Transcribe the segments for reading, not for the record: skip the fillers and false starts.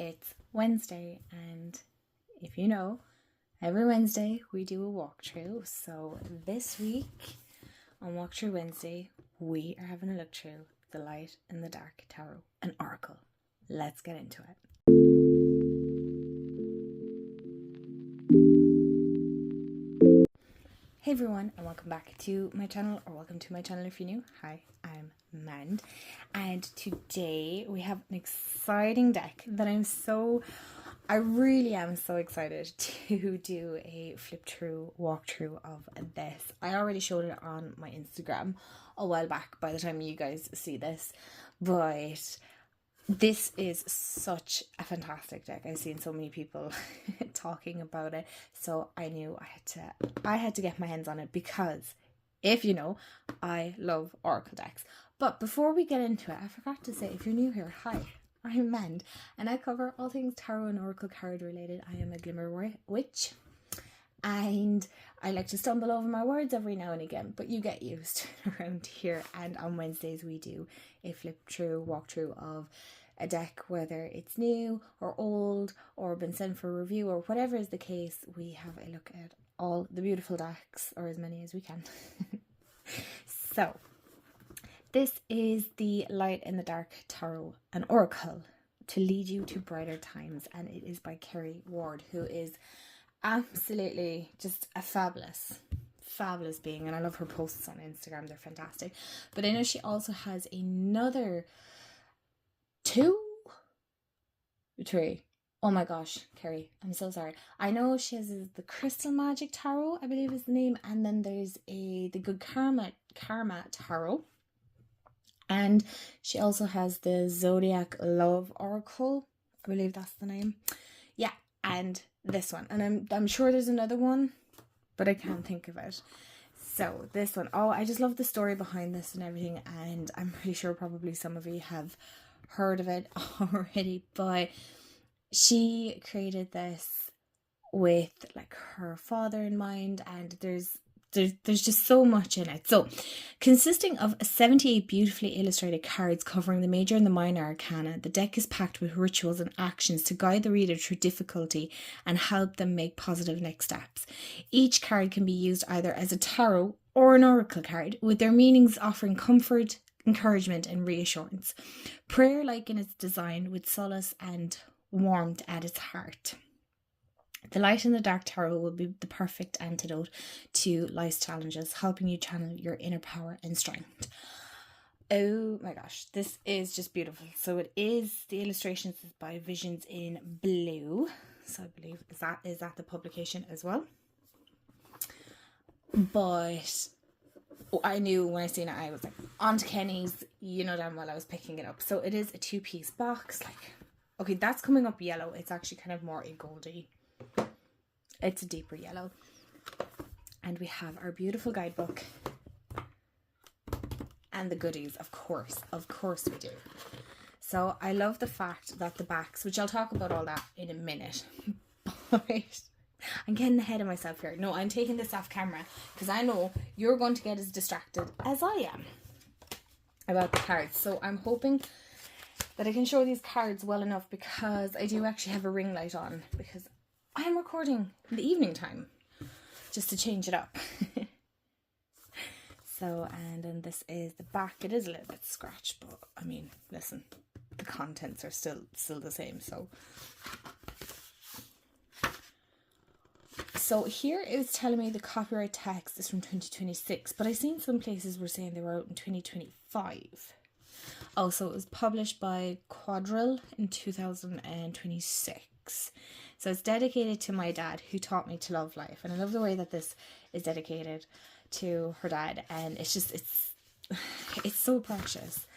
It's Wednesday, and if you know, every Wednesday we do a walkthrough. So this week on Walkthrough Wednesday, we are having a look through the Light in the Dark Tarot and Oracle. Let's get into it. Hey everyone, and welcome back to my channel, or welcome to my channel if you're new. Hi, I'm Mand, and today we have an exciting deck that I really am so excited to do a flip through walkthrough of this. I already showed it on my Instagram a while back by the time you guys see this, but this is such a fantastic deck. I've seen so many people talking about it, so I knew I had to get my hands on it because, if you know, I love Oracle decks. But before we get into it, I forgot to say, if you're new here, hi, I'm Mend, and I cover all things tarot and Oracle card related. I am a Glimmer Witch, and I like to stumble over my words every now and again, but you get used around here. And on Wednesdays we do a flip through walkthrough of a deck, whether it's new or old or been sent for review or whatever is the case. We have a look at all the beautiful decks, or as many as we can. So this is the Light in the Dark Tarot and Oracle to lead you to brighter times, and it is by Kerry Ward, who is absolutely just a fabulous being, and I love her posts on Instagram. They're fantastic. But I know she also has another three. Oh my gosh, Kerry, I'm so sorry. I know she has the Crystal Magic Tarot, I believe is the name, and then there's the Good Karma Tarot, and she also has the Zodiac Love Oracle, I believe that's the name. Yeah, and this one, and I'm sure there's another one, but I can't think of it. So this one, oh, I just love the story behind this and everything, and I'm pretty sure probably some of you have heard of it already, but she created this with like her father in mind, and there's just so much in it. So, consisting of 78 beautifully illustrated cards covering the major and the minor arcana, the deck is packed with rituals and actions to guide the reader through difficulty and help them make positive next steps. Each card can be used either as a tarot or an oracle card, with their meanings offering comfort, encouragement and reassurance. Prayer-like in its design, with solace and warmth at its heart. The Light in the Dark Tarot will be the perfect antidote to life's challenges, helping you channel your inner power and strength. Oh my gosh, this is just beautiful. So it is, the illustrations is by Visions in Blue. So I believe is that the publication as well. But I knew when I seen it, I was like, on to Kenny's, you know damn well I was picking it up. So it is a 2-piece box. Like, okay, that's coming up yellow. It's actually kind of more a goldy. It's a deeper yellow. And we have our beautiful guidebook. And the goodies, of course we do. So I love the fact that the backs, which I'll talk about all that in a minute. But I'm getting ahead of myself here. No, I'm taking this off camera because I know you're going to get as distracted as I am about the cards. So I'm hoping that I can show these cards well enough, because I do actually have a ring light on, because I'm recording in the evening time just to change it up. So, and then this is the back. It is a little bit scratched, but I mean, listen, the contents are still the same. So here it was telling me the copyright text is from 2026, but I seen some places were saying they were out in 2025. Also, it was published by Quadrille in 2026. So it's dedicated to my dad, who taught me to love life. And I love the way that this is dedicated to her dad. And it's so precious.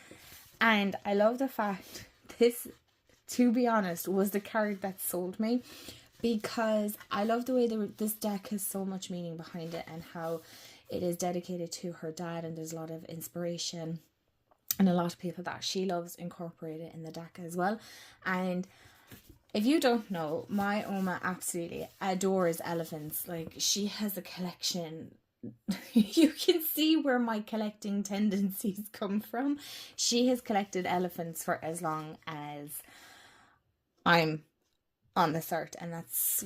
And I love the fact this, to be honest, was the card that sold me, because I love the way this deck has so much meaning behind it, and how it is dedicated to her dad, and there's a lot of inspiration and a lot of people that she loves incorporated in the deck as well. And if you don't know, my Oma absolutely adores elephants. Like, she has a collection. You can see where my collecting tendencies come from. She has collected elephants for as long as I'm on the cert, and that's,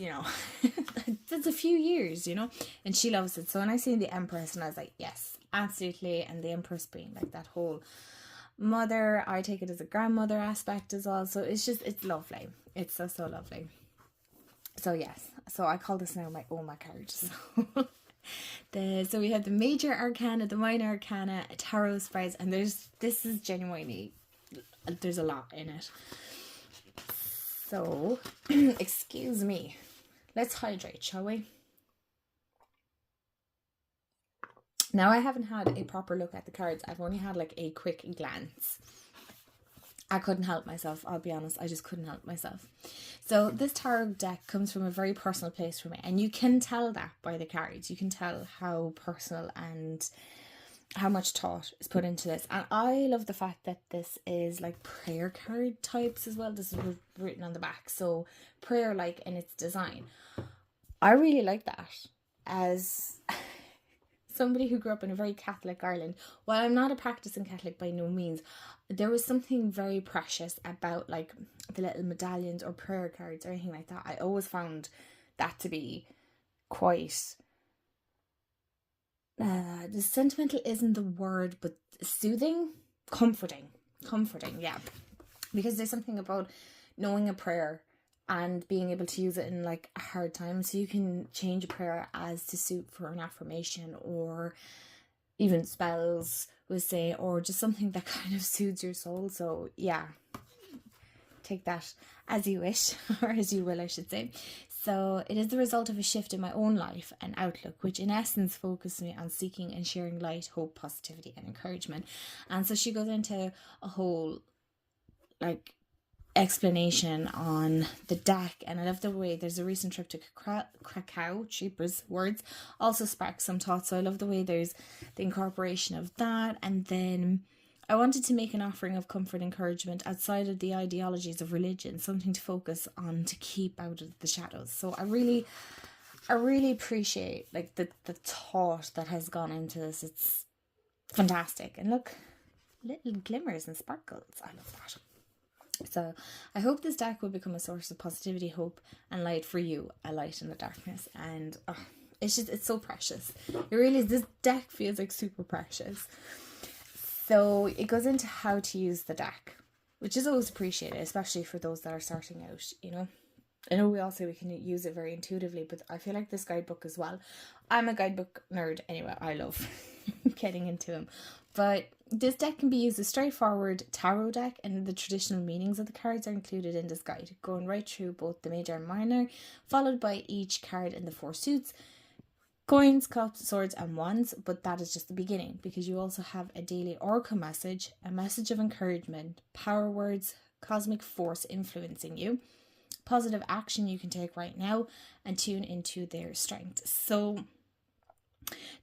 that's a few years, and she loves it. So when I seen the Empress, and I was like, yes, absolutely. And the Empress being like that whole mother, I take it as a grandmother aspect as well. So it's lovely. It's so lovely. So yes, so I call this now my Oma card. So we have the major arcana, the minor arcana, tarot spreads, and this is genuinely, there's a lot in it. So, excuse me. Let's hydrate, shall we? Now, I haven't had a proper look at the cards. I've only had like a quick glance. I couldn't help myself, I'll be honest. I just couldn't help myself. So this tarot deck comes from a very personal place for me. And you can tell that by the cards. You can tell how personal and how much thought is put into this. And I love the fact that this is like prayer card types as well. This is written on the back. So prayer like in its design. I really like that. As somebody who grew up in a very Catholic Ireland, while I'm not a practicing Catholic by no means, there was something very precious about like the little medallions or prayer cards or anything like that. I always found that to be quite the sentimental isn't the word, but soothing, comforting, yeah, because there's something about knowing a prayer and being able to use it in like a hard time. So you can change a prayer as to suit for an affirmation, or even spells, would say, or just something that kind of soothes your soul. So yeah, take that as you wish, or as you will, I should say. So it is the result of a shift in my own life and outlook, which in essence focused me on seeking and sharing light, hope, positivity, and encouragement. And so she goes into a whole like explanation on the deck, and I love the way there's a recent trip to Krakow, cheapers words, also sparks some thoughts. So I love the way there's the incorporation of that. And then I wanted to make an offering of comfort and encouragement outside of the ideologies of religion, something to focus on to keep out of the shadows. So I really appreciate like the thought that has gone into this. It's fantastic. And look, little glimmers and sparkles. I love that. So I hope this deck will become a source of positivity, hope, and light for you, a light in the darkness. And it's so precious. It really is. This deck feels like super precious. So it goes into how to use the deck, which is always appreciated, especially for those that are starting out, I know we all say we can use it very intuitively, but I feel like this guidebook as well. I'm a guidebook nerd anyway. I love getting into them. But this deck can be used as straightforward tarot deck, and the traditional meanings of the cards are included in this guide, going right through both the major and minor, followed by each card in the 4 suits. Coins, cups, swords, and wands, but that is just the beginning, because you also have a daily oracle message, a message of encouragement, power words, cosmic force influencing you, positive action you can take right now, and tune into their strength. So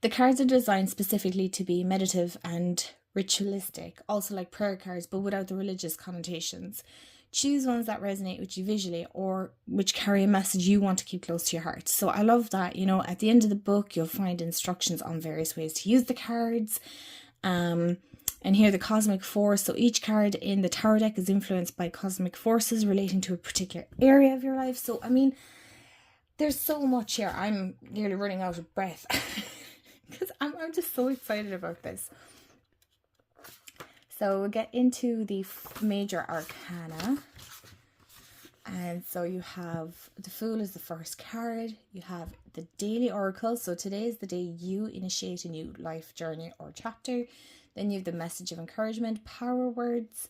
the cards are designed specifically to be meditative and ritualistic, also like prayer cards, but without the religious connotations. Choose ones that resonate with you visually, or which carry a message you want to keep close to your heart. So I love that, at the end of the book, you'll find instructions on various ways to use the cards. And here the cosmic force. So each card in the tarot deck is influenced by cosmic forces relating to a particular area of your life. So, there's so much here. I'm nearly running out of breath because I'm just so excited about this. So we'll get into the major arcana. And so you have the Fool is the first card. You have the daily oracle. So today is the day you initiate a new life journey or chapter. Then you have the message of encouragement, power words,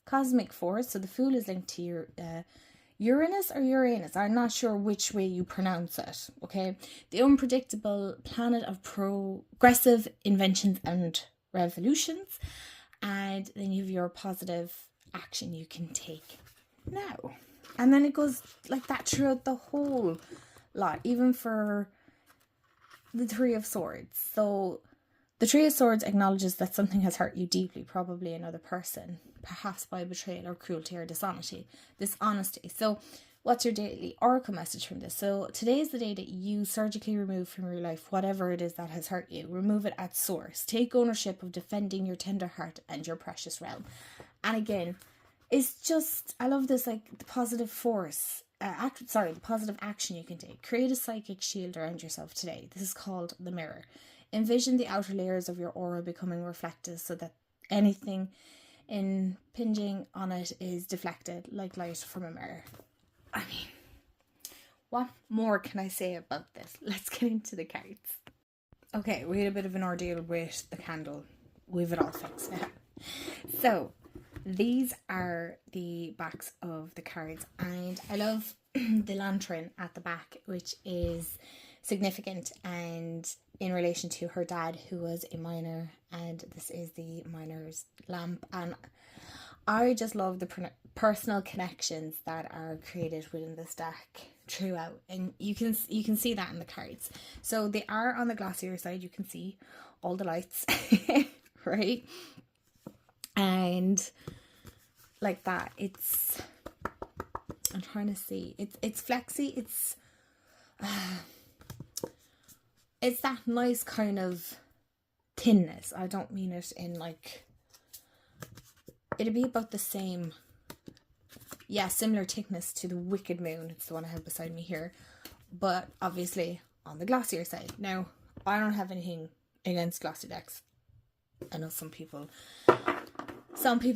cosmic force. So the Fool is linked to your Uranus or Uranus. I'm not sure which way you pronounce it. Okay. The unpredictable planet of progressive inventions and revolutions. And then you have your positive action you can take now. And then it goes like that throughout the whole lot, even for the Three of Swords. So the Three of Swords acknowledges that something has hurt you deeply, probably another person, perhaps by betrayal or cruelty or dishonesty. So what's your daily oracle message from this? So today is the day that you surgically remove from your life whatever it is that has hurt you. Remove it at source. Take ownership of defending your tender heart and your precious realm. And again, It's just, I love this, like, the positive force. The positive action you can take. Create a psychic shield around yourself today. This is called the mirror. Envision the outer layers of your aura becoming reflective so that anything impinging on it is deflected like light from a mirror. I mean, what more can I say about this? Let's get into the cards. Okay, we had a bit of an ordeal with the candle. We've it all fixed now. So, these are the backs of the cards, and I love the lantern at the back, which is significant and in relation to her dad, who was a miner, and this is the miner's lamp. And I just love the personal connections that are created within this deck throughout, and you can see that in the cards. So they are on the glossier side. You can see all the lights, right? And like that, I'm trying to see, it's flexy, it's that nice kind of thinness. I don't mean it in like, it'd be about the same, similar thickness to the Wicked Moon. It's the one I have beside me here, but obviously on the glossier side. Now, I don't have anything against glossy decks. I know some people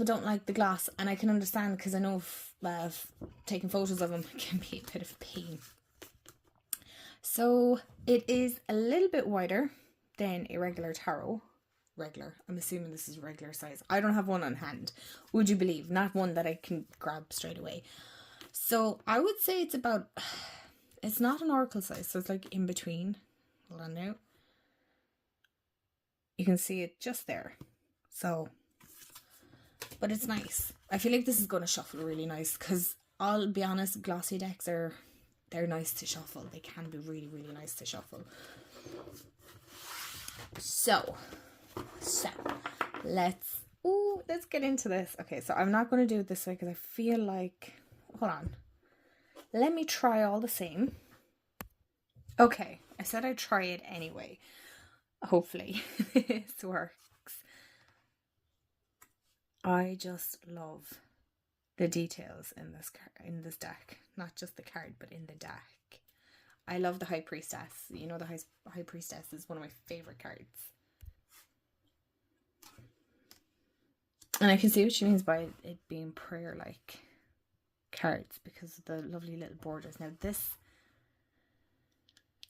don't like the gloss, and I can understand, because I know taking photos of them can be a bit of a pain. So it is a little bit wider than a regular tarot. I'm assuming this is regular size. I don't have one on hand, would you believe? Not one that I can grab straight away. So I would say it's not an oracle size, so it's like in between. Hold on now. You can see it just there. So, but it's nice. I feel like this is going to shuffle really nice, because I'll be honest, glossy decks they're nice to shuffle. They can be really, really nice to shuffle. So let's get into this. Okay, so I'm not going to do it this way because I feel like, hold on. Let me try all the same. Okay, I said I'd try it anyway. Hopefully this works. I just love the details in this deck. Not just the card, but in the deck. I love the High Priestess. You know, the High Priestess is one of my favorite cards. And I can see what she means by it being prayer-like cards, because of the lovely little borders. Now, this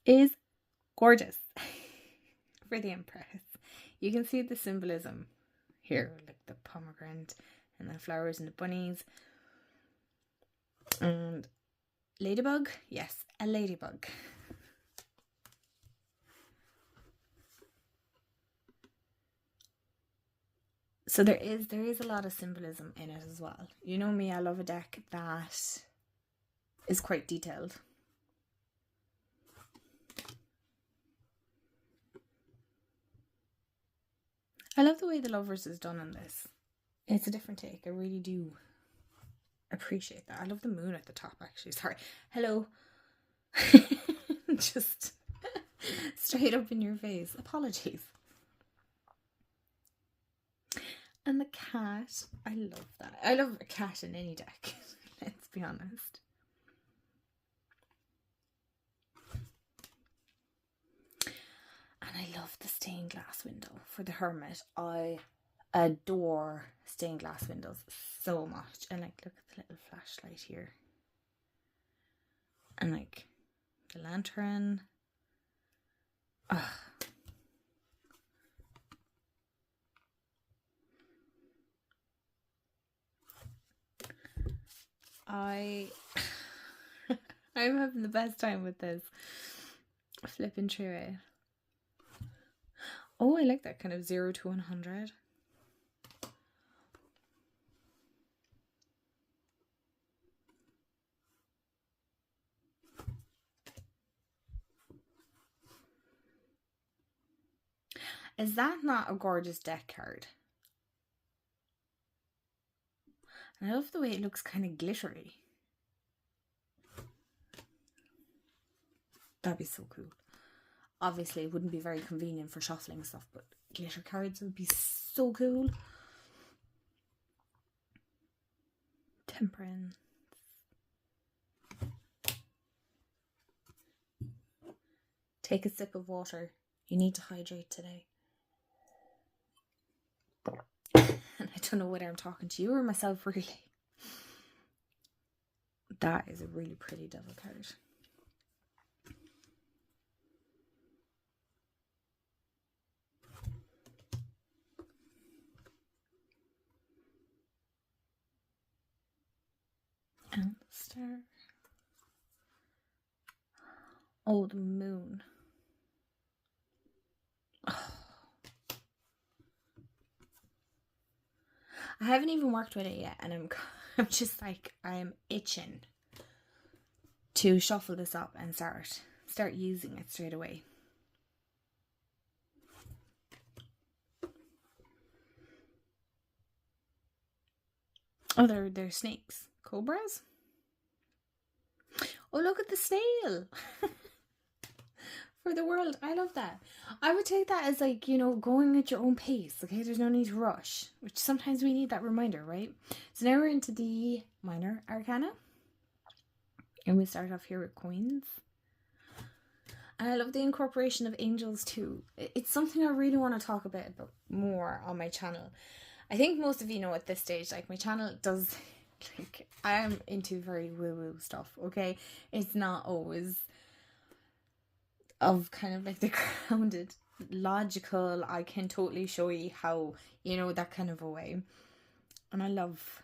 is gorgeous for the Empress. You can see the symbolism here, like the pomegranate and the flowers and the bunnies. And ladybug? Yes, a ladybug. So there is a lot of symbolism in it as well. You know me, I love a deck that is quite detailed. I love the way the Lovers is done on this. It's a different take. I really do appreciate that. I love the moon at the top, actually. Sorry. Hello. Just straight up in your face. Apologies. And the cat. I love that. I love a cat in any deck. Let's be honest. And I love the stained glass window for the Hermit. I adore stained glass windows so much. And like, look at the little flashlight here. And like the lantern. Ugh. I'm having the best time with this. Flipping through it. Oh, I like that kind of 0 to 100. Is that not a gorgeous deck card? And I love the way it looks kind of glittery. That'd be so cool. Obviously, it wouldn't be very convenient for shuffling stuff, but glitter cards would be so cool. Temperance. Take a sip of water. You need to hydrate today. And I don't know whether I'm talking to you or myself, really. That is a really pretty devil card. And the star. Oh, the moon. Oh. I haven't even worked with it yet, and I'm just like, I'm itching to shuffle this up and start using it straight away. Oh, they're snakes. Cobras? Oh, look at the snail. For the world. I love that. I would take that as like, you know, going at your own pace. Okay, there's no need to rush. Which sometimes we need that reminder, right? So now we're into the minor arcana. And we start off here with coins. And I love the incorporation of angels too. It's something I really want to talk about more on my channel. I think most of you know at this stage, like, my channel does, like, I am into very woo-woo stuff, okay? It's not always of kind of like the grounded, logical, I can totally show you how, you know, that kind of a way. And I love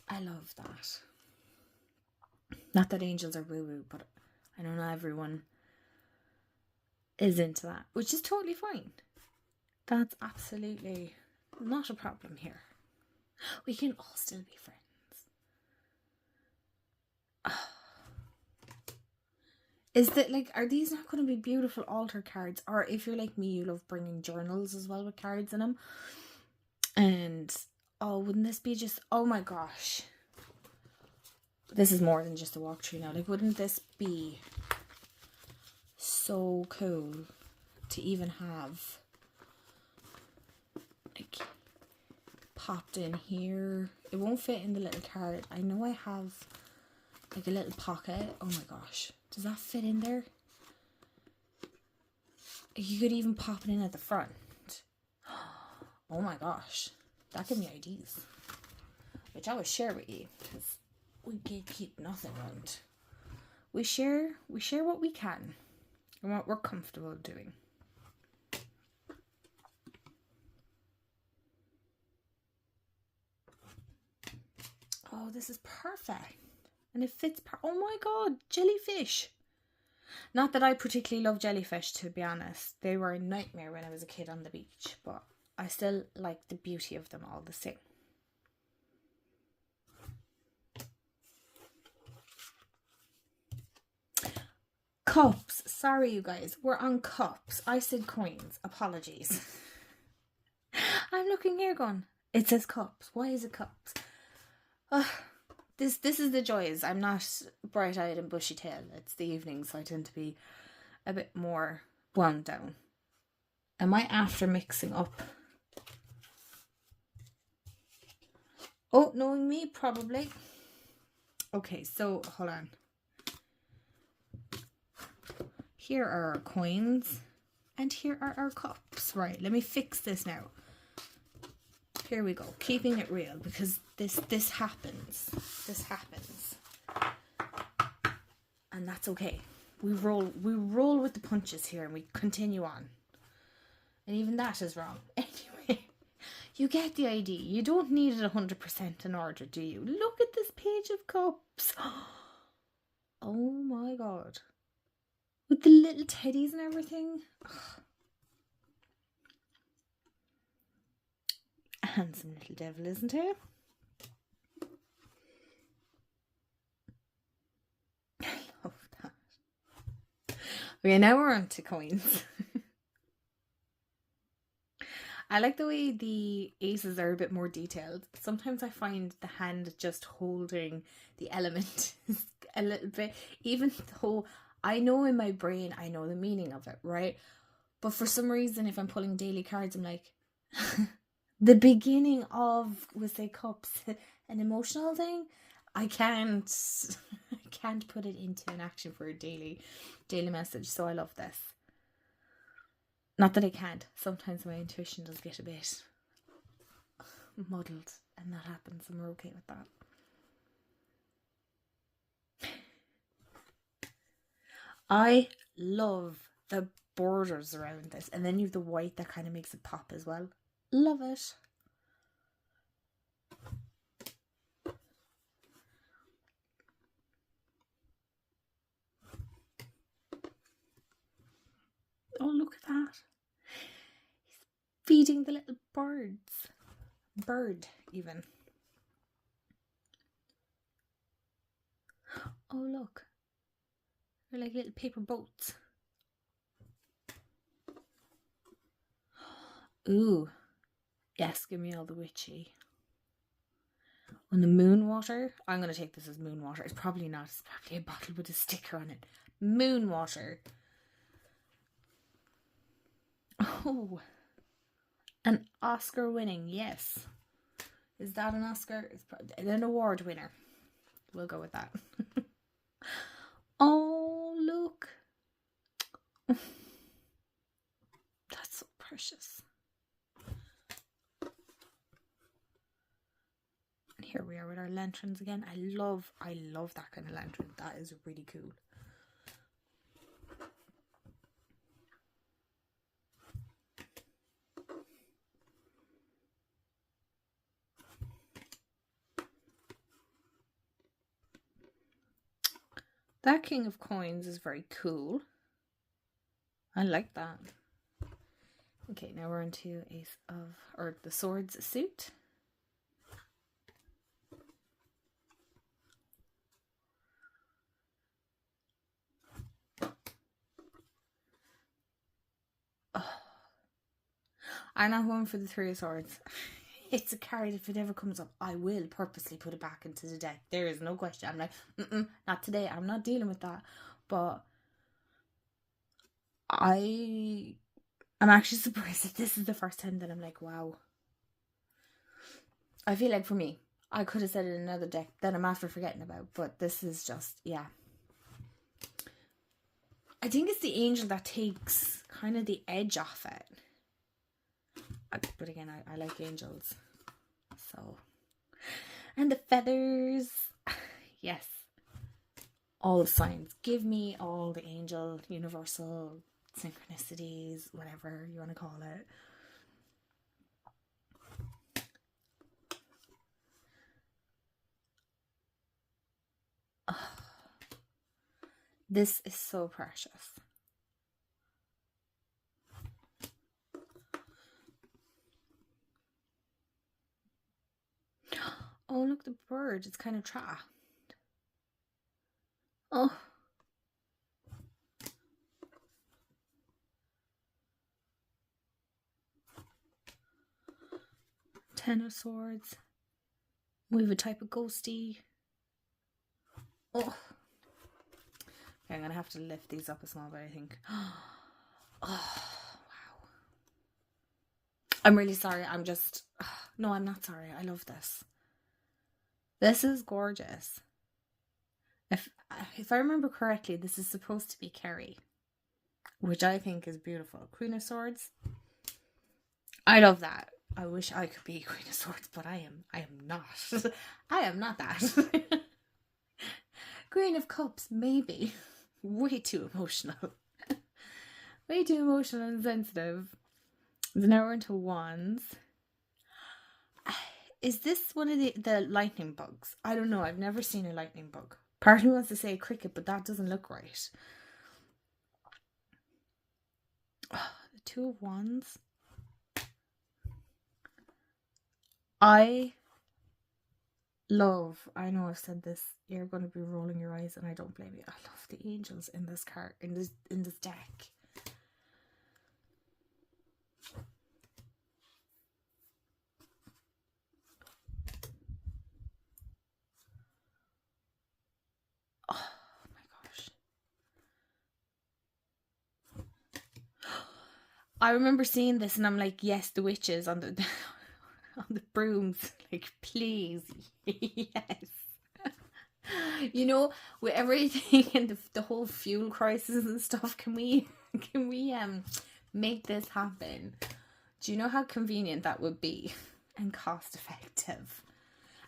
that. Not that angels are woo-woo, but I know not everyone is into that, which is totally fine. That's absolutely not a problem here. We can all still be friends. Is that, like, are these not going to be beautiful altar cards? Or if you're like me, you love bringing journals as well with cards in them. And, oh, wouldn't this be just, oh my gosh. This is more than just a walkthrough now. Like, wouldn't this be so cool to even have, like, popped in here? It won't fit in the little card. I know I have like a little pocket. Oh my gosh, does that fit in there? You could even pop it in at the front. Oh my gosh, that gave me ideas, which I will share with you, because we can't keep nothing around. We share what we can and what we're comfortable doing. Oh, this is perfect. And it fits. Oh my god, jellyfish. Not that I particularly love jellyfish, to be honest. They were a nightmare when I was a kid on the beach, but I still like the beauty of them all the same. Cups. Sorry, you guys. We're on cups. I said coins. Apologies. I'm looking here going, it says cups. Why is it cups? This is the joys. I'm not bright-eyed and bushy-tailed. It's the evening, so I tend to be a bit more wound down. Am I after mixing up? Oh, knowing me, probably. Okay, so hold on. Here are our coins, and here are our cups. Right, let me fix this now. Here we go, keeping it real, because this happens. This happens. And that's okay. We roll with the punches here and we continue on. And even that is wrong. Anyway, you get the idea. You don't need it 100% in order, do you? Look at this page of cups. Oh my god. With the little teddies and everything. Handsome little devil, isn't he? I love that. Okay, now we're on to coins. I like the way the aces are a bit more detailed. Sometimes I find the hand just holding the element is a little bit, even though I know in my brain I know the meaning of it, right? But for some reason, if I'm pulling daily cards, I'm like, the beginning of, we'll say, cups an emotional thing, I can't I can't put it into an action for a daily message. So I love this. Not that I can't. Sometimes my intuition does get a bit muddled, and that happens, and we're okay with that. I love the borders around this, and then you have the white that kind of makes it pop as well. Love it. Oh, look at that. He's feeding the little birds. Bird, even. Oh, look. They're like little paper boats. Ooh. Yes, give me all the witchy. On the moon water. I'm going to take this as moon water. It's probably not. It's probably a bottle with a sticker on it. Moon water. Oh. An Oscar winning. Yes. Is that an Oscar? It's probably an award winner. We'll go with that. Oh, look. That's so precious. And here we are with our lanterns again. I love that kind of lantern. That is really cool. That King of Coins is very cool. I like that. Okay, now we're into the Swords suit. Oh. I'm not going for the Three of Swords. It's a card, if it ever comes up, I will purposely put it back into the deck. There is no question. I'm like, not today. I'm not dealing with that. But I'm actually surprised that this is the first time that I'm like, wow. I feel like for me, I could have said it in another deck that I'm after forgetting about. But this is just, yeah. I think it's the angel that takes kind of the edge off it. But again, I like angels. So. And the feathers. Yes. All the signs. Give me all the angel, universal, synchronicities, whatever you want to call it. Oh, this is so precious. Oh, look, the bird. It's kind of trapped. Oh. Ten of Swords. We have a type of ghosty. Oh. Okay, I'm going to have to lift these up a small bit, I think. Oh, wow. I'm really sorry. No, I'm not sorry. I love this. This is gorgeous. If I remember correctly, this is supposed to be Kerry, which I think is beautiful. Queen of Swords. I love that. I wish I could be Queen of Swords, but I am not. I am not that. Queen of Cups, maybe. Way too emotional. Way too emotional and sensitive. So now we're into Wands. Is this one of the lightning bugs? I don't know. I've never seen a lightning bug. Part of me wants to say cricket, but that doesn't look right. Oh, the Two of Wands. I know I've said this. You're going to be rolling your eyes, and I don't blame you. I love the angels in this card, in this deck. Oh my gosh. I remember seeing this and I'm like, yes, the witches on the on the brooms. Like, please. Yes. You know, with everything and the whole fuel crisis and stuff, can we make this happen? Do you know how convenient that would be? And cost effective.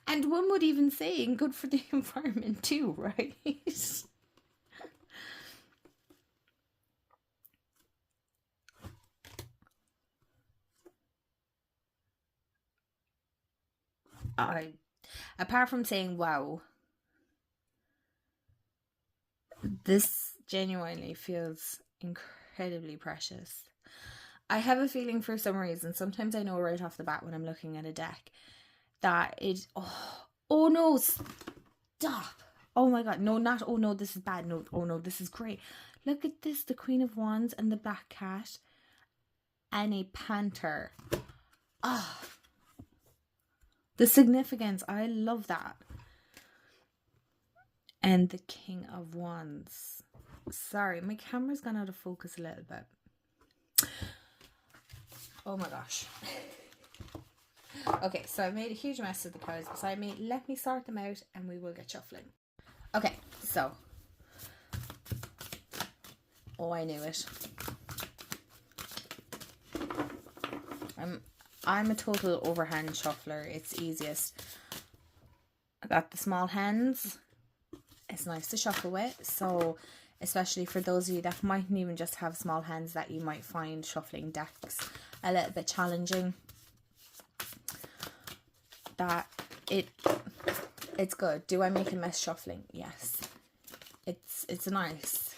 And one would even say, and good for the environment too, right? Apart from saying wow, this genuinely feels incredibly precious. I have a feeling for some reason, sometimes I know right off the bat when I'm looking at a deck, that it, oh no, stop. Oh my god, no, not, oh no, this is bad. No, oh no, this is great. Look at this, the Queen of Wands and the Black Cat and a Panther. Ah. The significance, I love that. And the King of Wands. Sorry, my camera's gone out of focus a little bit. Oh my gosh. Okay, so I made a huge mess of the cards beside me. Let me sort them out and we will get shuffling. Okay, so. Oh, I knew it. I'm a total overhand shuffler. It's easiest. I got the small hands. It's nice to shuffle with. So, especially for those of you that mightn't even just have small hands, that you might find shuffling decks a little bit challenging. That it's good. Do I make a mess shuffling? Yes. It's nice.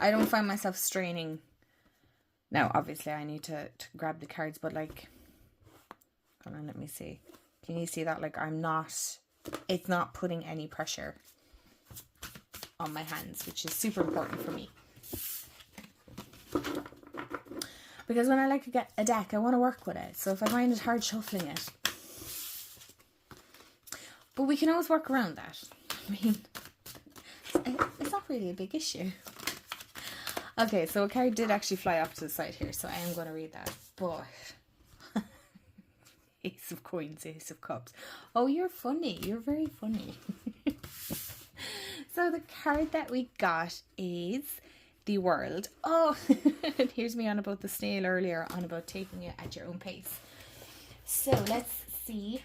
I don't find myself straining. Now, obviously, I need to grab the cards, but like, hold on, let me see. Can you see that? Like, it's not putting any pressure on my hands, which is super important for me. Because when I like to get a deck, I want to work with it. So if I find it hard shuffling it, but we can always work around that. I mean, it's not really a big issue. Okay, so a card did actually fly off to the side here, so I am going to read that. But Ace of Coins, Ace of Cups. Oh, you're funny. You're very funny. So the card that we got is the World. Oh, here's me on about the snail earlier, on about taking it at your own pace. So let's see.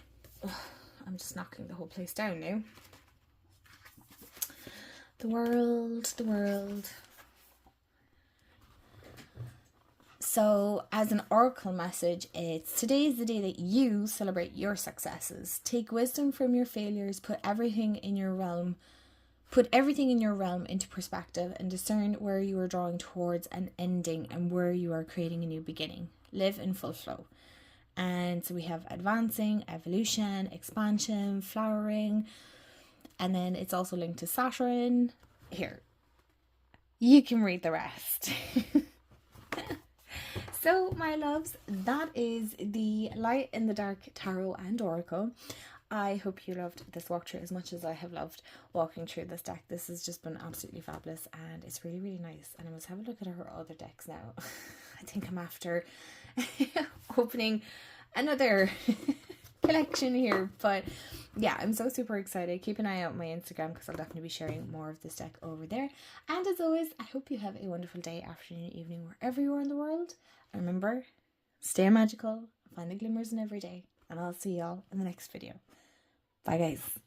I'm just knocking the whole place down now. The World, the World. So as an oracle message, it's today is the day that you celebrate your successes. Take wisdom from your failures, put everything in your realm into perspective and discern where you are drawing towards an ending and where you are creating a new beginning. Live in full flow. And so we have advancing, evolution, expansion, flowering, and then it's also linked to Saturn. Here, you can read the rest. So, my loves, that is the Light in the Dark Tarot and Oracle. I hope you loved this walkthrough as much as I have loved walking through this deck. This has just been absolutely fabulous and it's really, really nice. And I must have a look at her other decks now. I think I'm after opening another collection here. But yeah, I'm so super excited. Keep an eye out on my Instagram because I'll definitely be sharing more of this deck over there. And as always, I hope you have a wonderful day, afternoon, evening, wherever you are in the world. And remember, stay magical, find the glimmers in every day. And I'll see y'all in the next video. Bye guys.